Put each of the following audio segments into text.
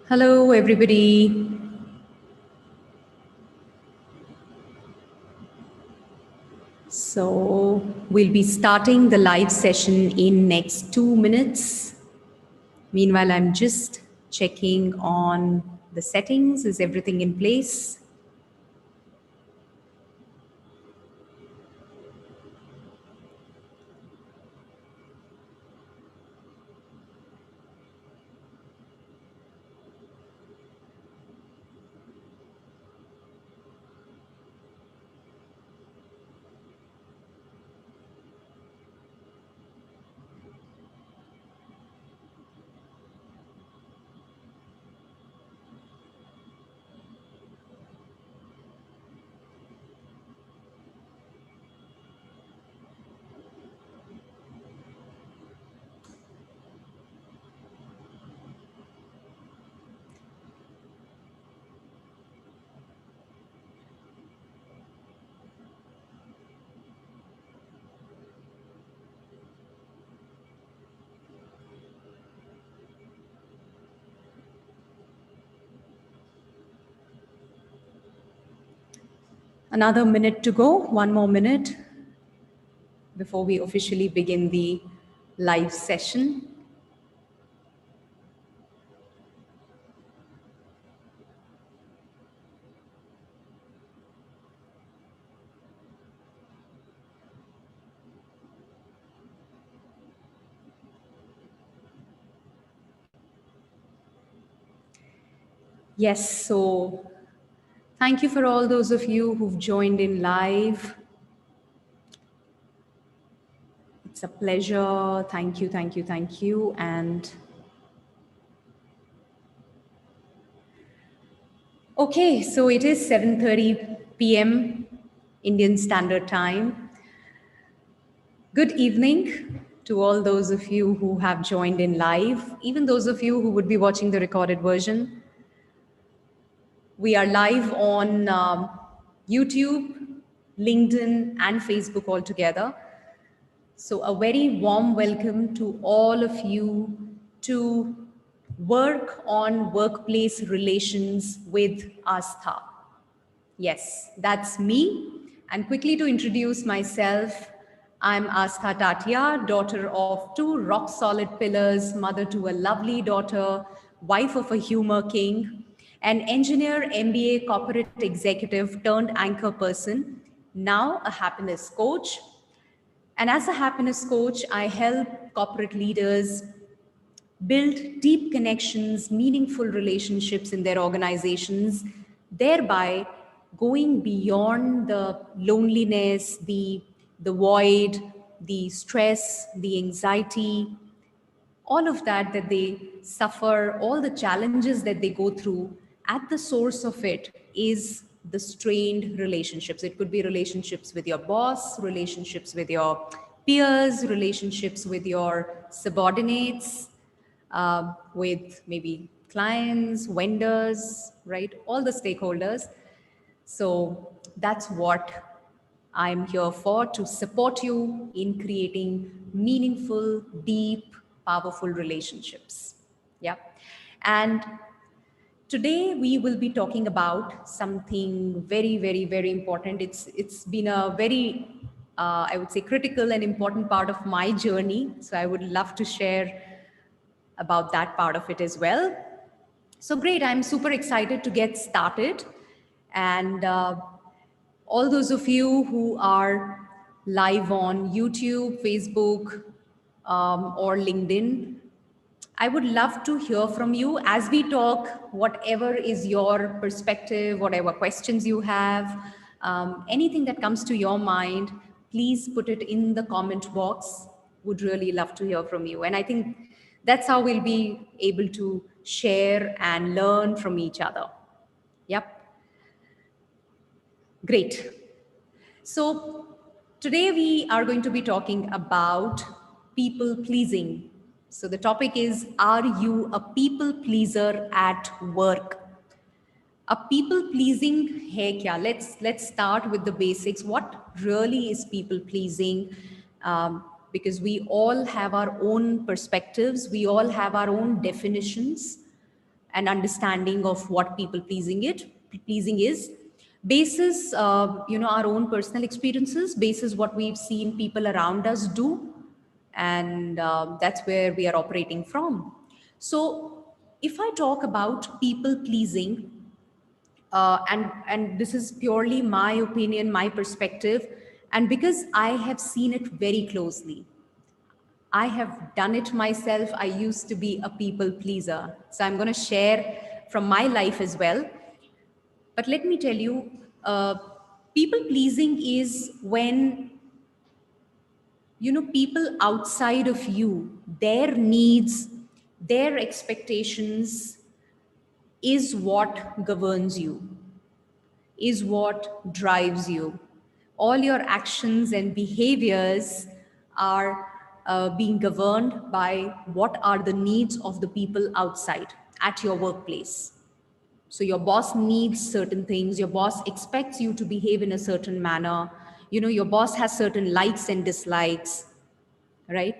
Hello, everybody. So we'll be starting the live session in next 2 minutes. Meanwhile, I'm just checking on the settings. Is everything in place? Another minute to go, one more minute before we officially begin the live session. Yes, so thank you for all those of you who've joined in live. It's a pleasure. Thank you, thank you, thank you. And okay, so it is 7:30 p.m. Indian Standard Time. Good evening to all those of you who have joined in live, even those of you who would be watching the recorded version. We are live on YouTube, LinkedIn, and Facebook altogether. So a very warm welcome to all of you to work on workplace relations with Aastha. Yes, that's me. And quickly to introduce myself, I'm Aastha Tatia, daughter of two rock solid pillars, mother to a lovely daughter, wife of a humor king, an engineer, MBA, corporate executive turned anchor person, now a happiness coach. And as a happiness coach, I help corporate leaders build deep connections, meaningful relationships in their organizations, thereby going beyond the loneliness, the void, the stress, the anxiety, all of that that they suffer, all the challenges that they go through. At the source of it is the strained relationships. It could be relationships with your boss, relationships with your peers, relationships with your subordinates, with maybe clients, vendors, right? All the stakeholders. So that's what I'm here for, to support you in creating meaningful, deep, powerful relationships. Yeah. And today we will be talking about something very, very, very important. It's been a very, I would say, critical and important part of my journey. So I would love to share about that part of it as well. So great, I'm super excited to get started. And all those of you who are live on YouTube, Facebook, or LinkedIn, I would love to hear from you as we talk, whatever is your perspective, whatever questions you have, anything that comes to your mind, please put it in the comment box. Would really love to hear from you. And I think that's how we'll be able to share and learn from each other. Yep. Great. So today we are going to be talking about people pleasing. So the topic is, are you a people pleaser at work? A people pleasing hai kya? Let's start with the basics. What really is people pleasing? Because we all have our own perspectives, we all have our own definitions. and understanding of what people pleasing is, basis our own personal experiences, basis what we've seen people around us do, and that's where we are operating from. So if I talk about people pleasing, and this is purely my opinion, my perspective, and because I have seen it very closely, I have done it myself. I used to be a people pleaser. So I'm going to share from my life as well. But let me tell you, people pleasing is when, people outside of you, their needs, their expectations is what governs you, is what drives you. All your actions and behaviors are being governed by what are the needs of the people outside at your workplace. So your boss needs certain things, your boss expects you to behave in a certain manner, your boss has certain likes and dislikes, right?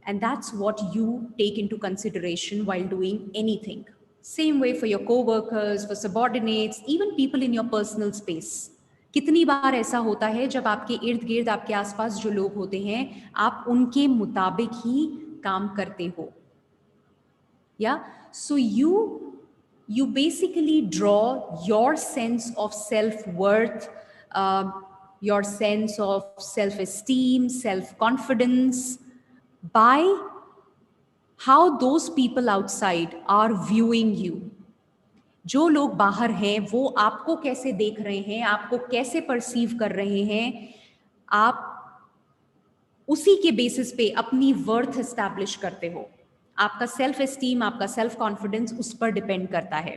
And that's what you take into consideration while doing anything. Same way for your co-workers, for subordinates, even people in your personal space. कितनी बार ऐसा होता है जब आपके इर्द गिर्द, आपके आसपास जो लोग होते हैं, आप उनके मुताबिक ही काम करते हो. Yeah, so you basically draw your sense of self-worth, your sense of self-esteem, self-confidence by how those people outside are viewing you. जो लोग बाहर हैं वो आपको कैसे देख रहे हैं, आपको कैसे परसीव कर रहे हैं, आप उसी के बेसिस पे अपनी वर्थ एस्टैब्लिश करते हो. आपका सेल्फ एस्टीम, आपका सेल्फ कॉन्फिडेंस उस पर डिपेंड करता है.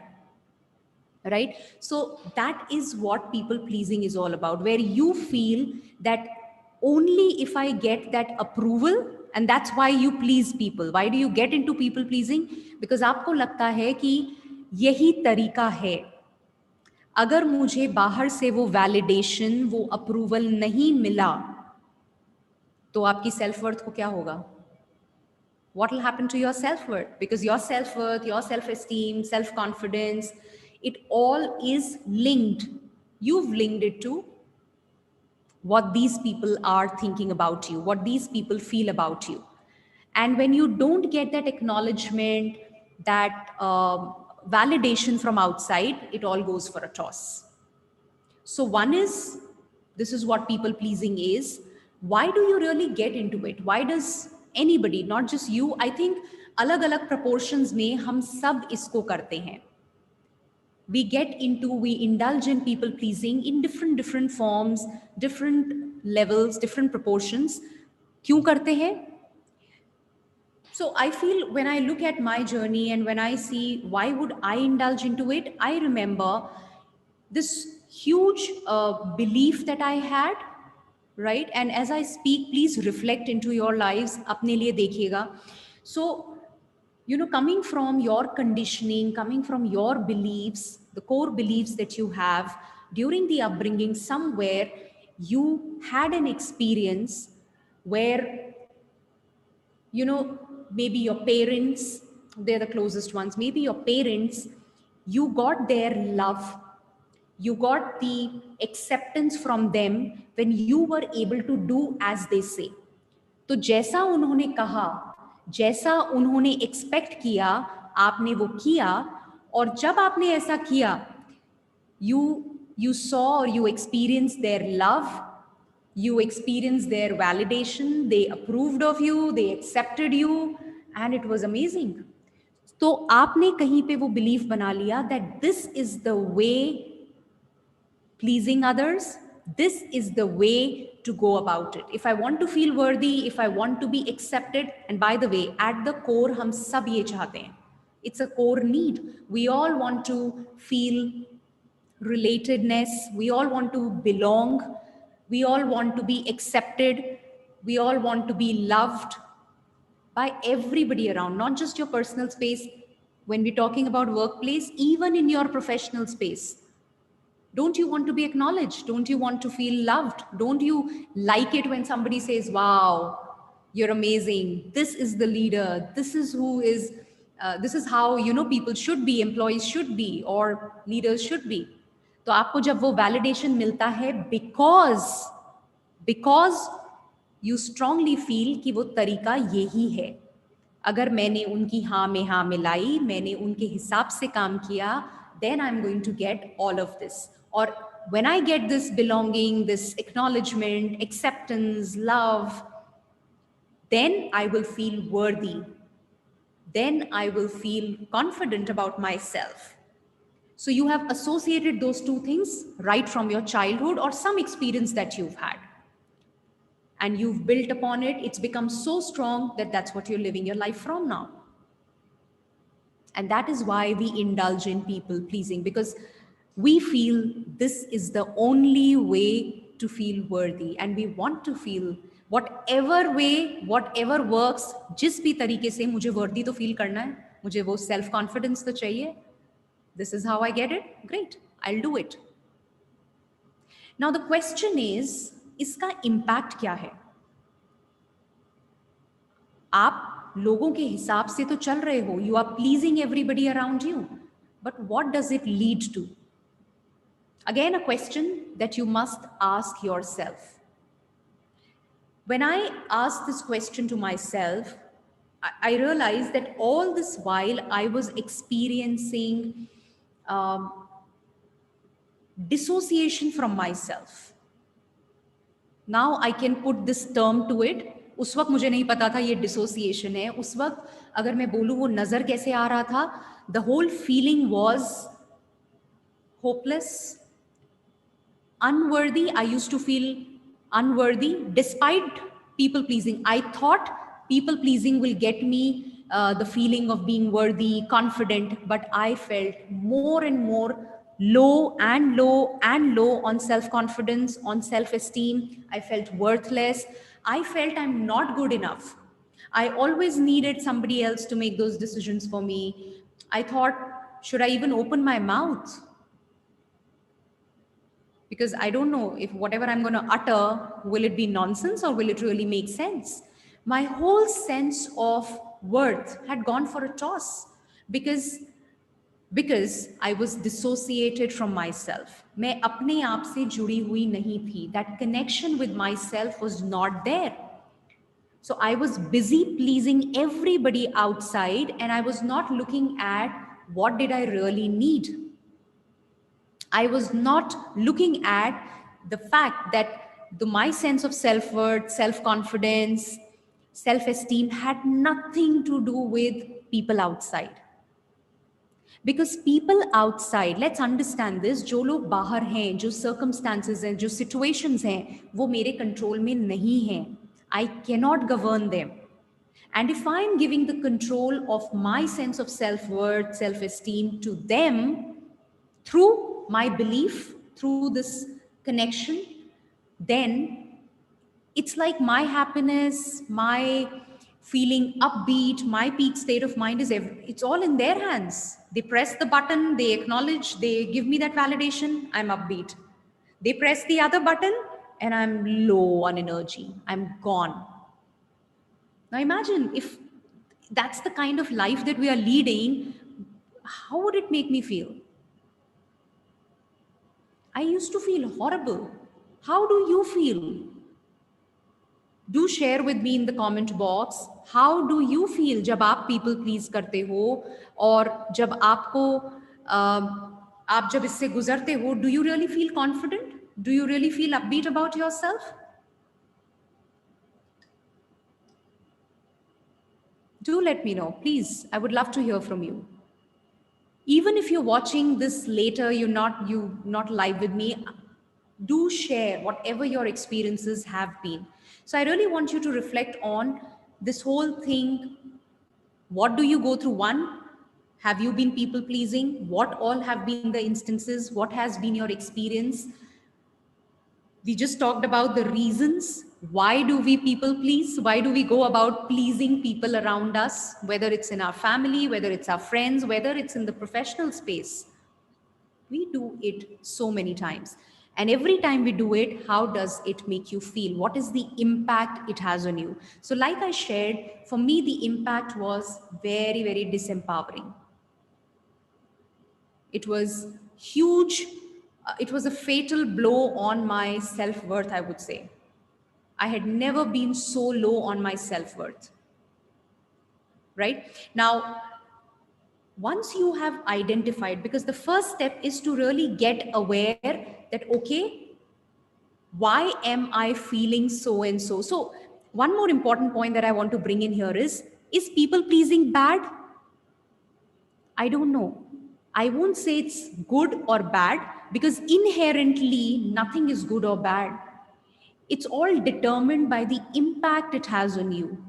Right? So that is what people pleasing is all about, where you feel that only if I get that approval, and that's why you please people. Why do you get into people pleasing? Because आपको लगता है कि यही तरीका है. अगर मुझे बाहर से वो वैलिडेशन, वो अप्रूवल नहीं मिला, तो आपकी सेल्फ वर्थ को क्या होगा? What will happen to your self-worth? Because your self-worth, your self-esteem, self-confidence, it all is linked. You've linked it to what these people are thinking about you, what these people feel about you. And when you don't get that acknowledgement, that validation from outside, it all goes for a toss. So one is, this is what people pleasing is. Why do you really get into it? Why does anybody, not just you, I think अलग अलग proportions में हम सब इसको करते हैं. We get into, we indulge in people pleasing in different forms, different levels, different proportions. क्यों करते हैं? So I feel when I look at my journey and when I see why would I indulge into it, I remember this huge belief that I had, right? And as I speak, please reflect into your lives. अपने लिए देखिएगा. So, coming from your conditioning, coming from your beliefs, the core beliefs that you have during the upbringing, somewhere you had an experience where, maybe your parents, they're the closest ones, maybe your parents, you got their love, you got the acceptance from them when you were able to do as they say. तो जैसा उन्होंने कहा, जैसा उन्होंने expect किया, आपने वो किया, और जब आपने ऐसा किया, you saw or you experienced their love, you experienced their validation, they approved of you, they accepted you, and it was amazing. तो आपने कहीं पे वो बिलीफ बना लिया that this is the way pleasing others, this is the way to go about it. If I want to feel worthy, if I want to be accepted, and by the way, at the core, हम सब ये चाहते हैं. It's a core need. We all want to feel relatedness. We all want to belong. We all want to be accepted. We all want to be loved by everybody around, not just your personal space. When we're talking about workplace, even in your professional space, don't you want to be acknowledged? Don't you want to feel loved? Don't you like it when somebody says, wow, you're amazing. This is the leader. This is who is, This is how people should be, employees should be, or leaders should be. तो आपको जब वो validation मिलता है because you strongly feel कि वो तरीका यही है, अगर मैंने उनकी हाँ में हाँ मिलाई, मैंने उनके हिसाब से काम किया, then I'm going to get all of this. Or when I get this belonging, this acknowledgement, acceptance, love, then I will feel worthy. Then I will feel confident about myself. So you have associated those two things right from your childhood or some experience that you've had. And you've built upon it. It's become so strong that that's what you're living your life from now. And that is why we indulge in people pleasing, because we feel this is the only way to feel worthy. And we want to feel whatever way, whatever works, जिस भी तरीके से मुझे worthy तो feel करना है, मुझे वो self confidence तो चाहिए. This is how I get it. Great, I'll do it. Now the question is, इसका impact क्या है? आप लोगों के हिसाब से तो चल रहे हो, you are pleasing everybody around you, but what does it lead to? Again, a question that you must ask yourself. When I asked this question to myself, I realized that all this while I was experiencing dissociation from myself. Now I can put this term to it. उस वक्त मुझे नहीं पता था ये dissociation है. उस वक्त अगर मैं बोलूँ वो नज़र कैसे आ रहा था, the whole feeling was hopeless, unworthy. I used to feel unworthy despite people pleasing. I thought people pleasing will get me the feeling of being worthy, confident, but I felt more and more low and low and low on self-confidence, on self-esteem. I felt worthless. I felt I'm not good enough. I always needed somebody else to make those decisions for me. I thought, should I even open my mouth? Because I don't know if whatever I'm going to utter, will it be nonsense or will it really make sense? My whole sense of worth had gone for a toss because I was dissociated from myself. मैं अपने आप से जुड़ी हुई नहीं थी. That connection with myself was not there. So I was busy pleasing everybody outside and I was not looking at what did I really need. I was not looking at the fact that my sense of self-worth, self-confidence, self-esteem had nothing to do with people outside. Because people outside, let's understand this, जो लोग बाहर हैं, जो circumstances हैं, जो situations हैं, वो मेरे control में नहीं हैं. I cannot govern them. And if I'm giving the control of my sense of self-worth, self-esteem to them through my belief, through this connection, then it's like my happiness, my feeling upbeat, my peak state of mind it's all in their hands. They press the button, they acknowledge, they give me that validation, I'm upbeat. They press the other button and I'm low on energy, I'm gone. Now imagine if that's the kind of life that we are leading, how would it make me feel? I used to feel horrible. How do you feel? Do share with me in the comment box. How do you feel जब आप people please करते हो और जब आपको आप जब इससे गुजरते हो, do you really feel confident? Do you really feel upbeat about yourself? Do let me know, please. I would love to hear from you. Even if you're watching this later, you're not live with me, do share whatever your experiences have been. So I really want you to reflect on this whole thing. What do you go through? One, have you been people pleasing? What all have been the instances? What has been your experience? We just talked about the reasons. Why do we people please? Why do we go about pleasing people around us, whether it's in our family, whether it's our friends, whether it's in the professional space? We do it so many times. And every time we do it, how does it make you feel? What is the impact it has on you? So, like I shared, for me, the impact was very, very disempowering. It was huge. It was a fatal blow on my self worth, I would say. I had never been so low on my self worth. Right? Now, once you have identified, because the first step is to really get aware that, okay, why am I feeling so and so? So, one more important point that I want to bring in here is people pleasing bad? I don't know. I won't say it's good or bad because inherently nothing is good or bad. It's all determined by the impact it has on you.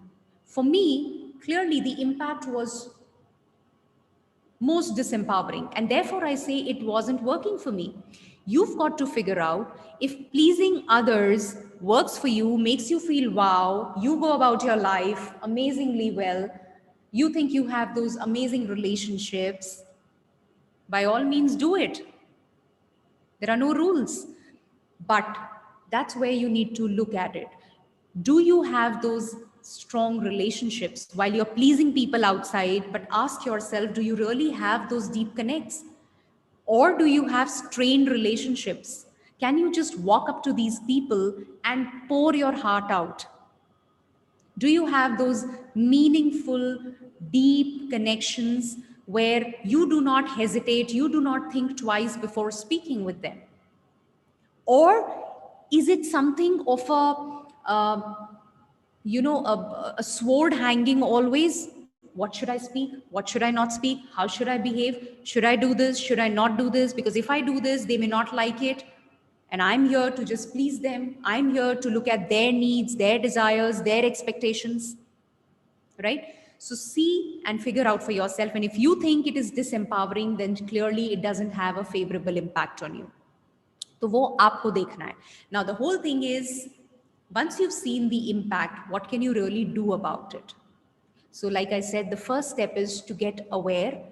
For me, clearly the impact was most disempowering. And therefore, I say it wasn't working for me. You've got to figure out if pleasing others works for you, makes you feel wow, you go about your life amazingly well, you think you have those amazing relationships, by all means do it. There are no rules. But that's where you need to look at it. Do you have those strong relationships while you're pleasing people outside? But ask yourself, do you really have those deep connects? Or do you have strained relationships? Can you just walk up to these people and pour your heart out? Do you have those meaningful, deep connections where you do not hesitate, you do not think twice before speaking with them? Or is it something of a sword hanging always? What should I speak? What should I not speak? How should I behave? Should I do this? Should I not do this? Because if I do this, they may not like it. And I'm here to just please them. I'm here to look at their needs, their desires, their expectations, right? So see and figure out for yourself. And if you think it is disempowering, then clearly it doesn't have a favorable impact on you. तो वो आपको देखना है. Now the whole thing is, once you've seen the impact, what can you really do about it? So like I said, the first step is to get aware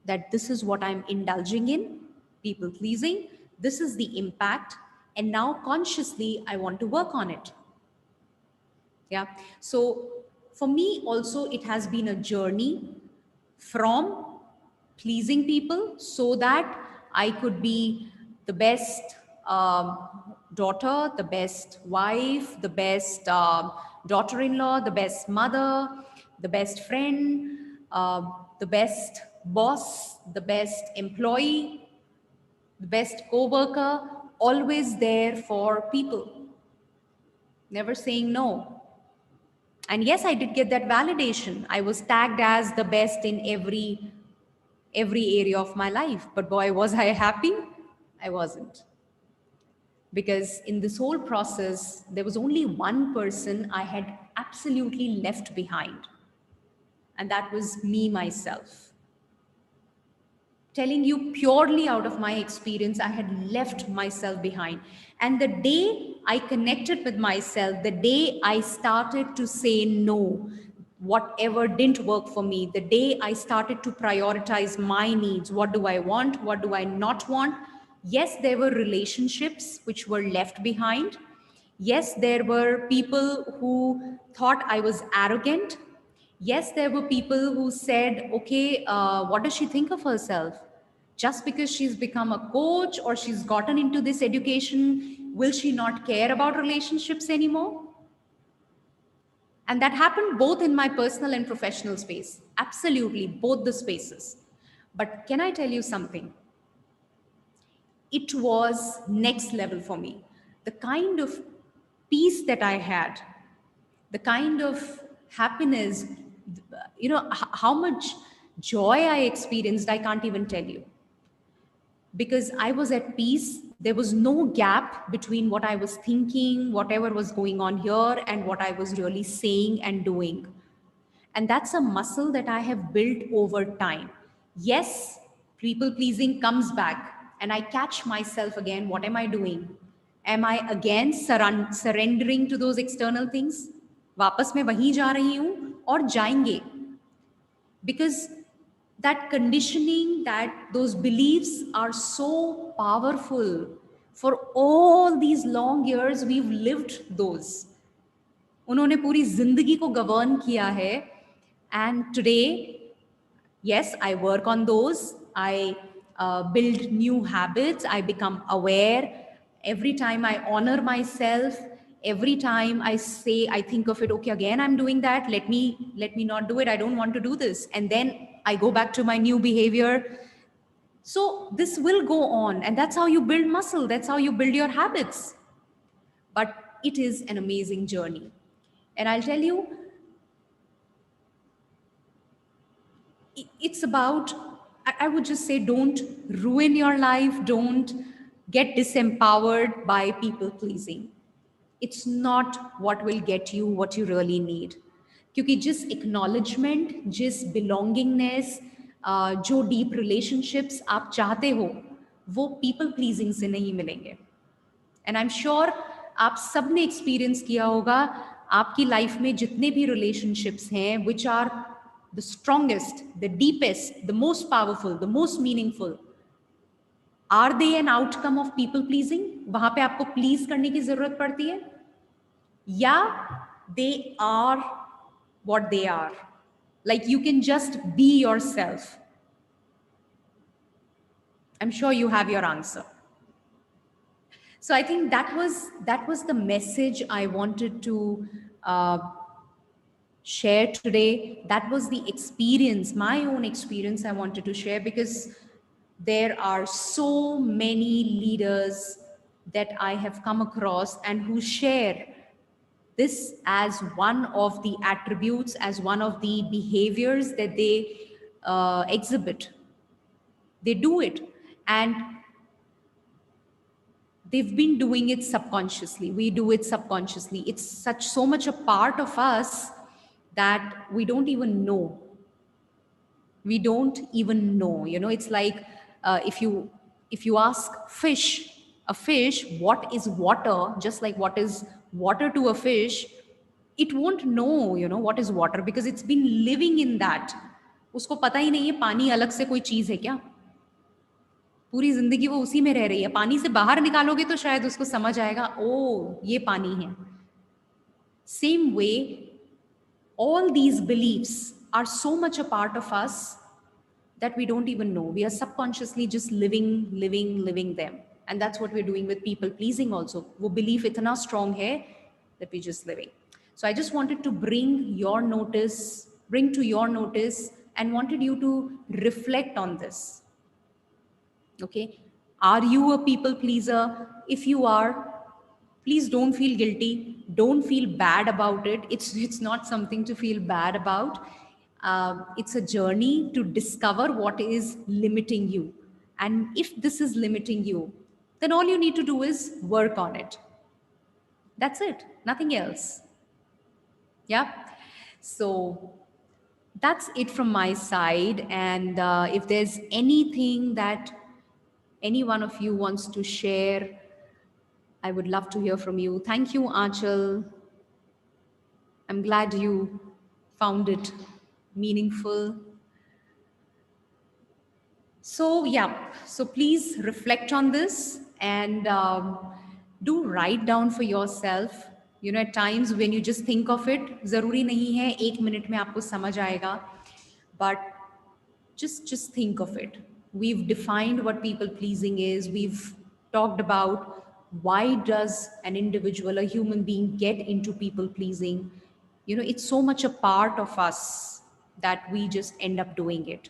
that this is what I'm indulging in, people pleasing, this is the impact, and now consciously I want to work on it. Yeah. So for me also, it has been a journey from pleasing people so that I could be the best daughter, the best wife, the best daughter-in-law, the best mother, the best friend, the best boss, the best employee, the best co-worker, always there for people, never saying no. And yes, I did get that validation. I was tagged as the best in every area of my life. But boy, was I happy? I wasn't. Because in this whole process, there was only one person I had absolutely left behind. And that was me, myself. Telling you purely out of my experience, I had left myself behind. And the day I connected with myself, the day I started to say no, whatever didn't work for me, the day I started to prioritize my needs, what do I want, what do I not want? Yes, there were relationships which were left behind. Yes, there were people who thought I was arrogant. Yes, there were people who said, okay, what does she think of herself? Just because she's become a coach or she's gotten into this education, will she not care about relationships anymore? And that happened both in my personal and professional space. Absolutely, both the spaces. But can I tell you something? It was next level for me. The kind of peace that I had, the kind of happiness, how much joy I experienced, I can't even tell you. Because I was at peace. There was no gap between what I was thinking, whatever was going on here, and what I was really saying and doing. And that's a muscle that I have built over time. Yes, people pleasing comes back, and I catch myself again. What am I doing? Am I again surrendering to those external things? वापस मैं वहीं जा रही हूँ और जाएंगे. Because that conditioning, that those beliefs are so powerful. For all these long years, we've lived those. उन्होंने पूरी जिंदगी को गवर्न किया है. And today, yes, I work on those. I build new habits. I become aware. Every time I honor myself, every time I say, I think of it, okay, again I'm doing that. Let me not do it. I don't want to do this. And then I go back to my new behavior. So this will go on, and that's how you build muscle. That's how you build your habits. But it is an amazing journey. And I'll tell you, it's about, I would just say, don't ruin your life, don't get disempowered by people pleasing. It's not what will get you what you really need. क्योंकि जिस acknowledgement, जिस belongingness, जो deep relationships आप चाहते हो, वो people pleasing से नहीं मिलेंगे. एंड आई एम श्योर आप सब ने एक्सपीरियंस किया होगा, आपकी लाइफ में जितने भी रिलेशनशिप्स हैं, which are the strongest, the deepest, the most powerful, the most meaningful, are they an outcome of people pleasing? वहां पे आपको प्लीज करने की जरूरत पड़ती है, या they are what they are? Like you can just be yourself. I'm sure you have your answer. So I think that was the message I wanted to share today. That was the experience, my own experience I wanted to share, because there are so many leaders that I have come across and who share this as one of the attributes, as one of the behaviors that they exhibit. They do it, and they've been doing it subconsciously. We do it subconsciously. It's so much a part of us that we don't even know. We don't even know. You know, it's like if you ask a fish, what is water? Just like what is water to a fish, it won't know, you know, what is water, because it's been living in that. उसको पता ही नहीं है पानी अलग से कोई चीज है क्या. पूरी जिंदगी वो उसी में रह रही है. पानी से बाहर निकालोगे तो शायद उसको समझ आएगा, ओ ये पानी है. Same way, all these beliefs are so much a part of us that we don't even know. We are subconsciously just living them. And that's what we're doing with people pleasing also. वो belief इतना strong है that we're just living. So I just wanted to bring to your notice, and wanted you to reflect on this. Okay, are you a people pleaser? If you are, please don't feel guilty. Don't feel bad about it. It's not something to feel bad about. It's a journey to discover what is limiting you. And if this is limiting you, then all you need to do is work on it. That's it, nothing else. Yeah. So that's it from my side. And if there's anything that any one of you wants to share, I would love to hear from you. Thank you, Aanchal. I'm glad you found it meaningful. So yeah, so please reflect on this, and do write down for yourself. You know, at times when you just think of it, ज़रूरी नहीं है 1 minute में आपको समझ आएगा, but just think of it. We've defined what people pleasing is. We've talked about why does an individual, a human being, get into people pleasing. You know, it's so much a part of us that we just end up doing it.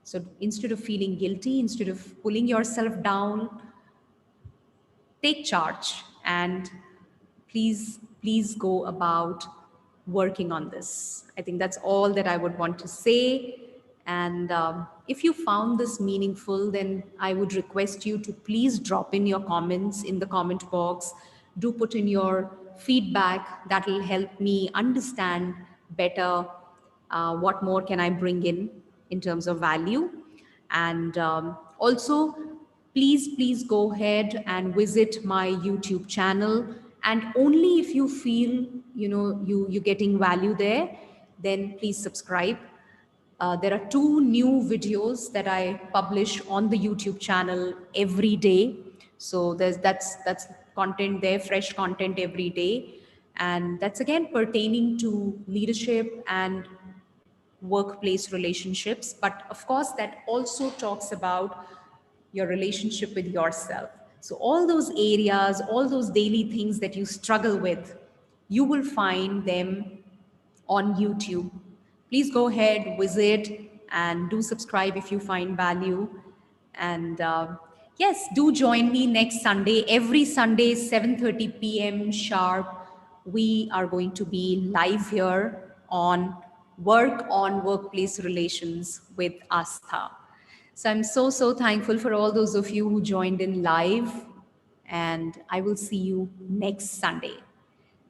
So instead of feeling guilty, instead of pulling yourself down, take charge and please go about working on this. I think that's all that I would want to say. And if you found this meaningful, then I would request you to please drop in your comments in the comment box. Do put in your feedback. That will help me understand better what more can I bring in terms of value. And also, please go ahead and visit my YouTube channel. And only if you feel, you know, you're getting value there, then please subscribe. There are 2 new videos that I publish on the YouTube channel every day. So that's content there, fresh content every day, and that's again pertaining to leadership and workplace relationships. But of course, that also talks about your relationship with yourself. So, all those areas, all those daily things that you struggle with, you will find them on YouTube. Please go ahead, visit, and do subscribe if you find value. And yes, do join me next Sunday. Every Sunday, 7:30 p.m. sharp, we are going to be live here on Work on Workplace Relations with Aastha. So I'm so thankful for all those of you who joined in live, and I will see you next Sunday.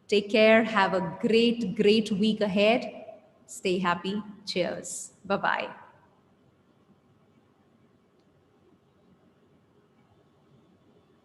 Take care. Have a great week ahead. Stay happy. Cheers. Bye bye.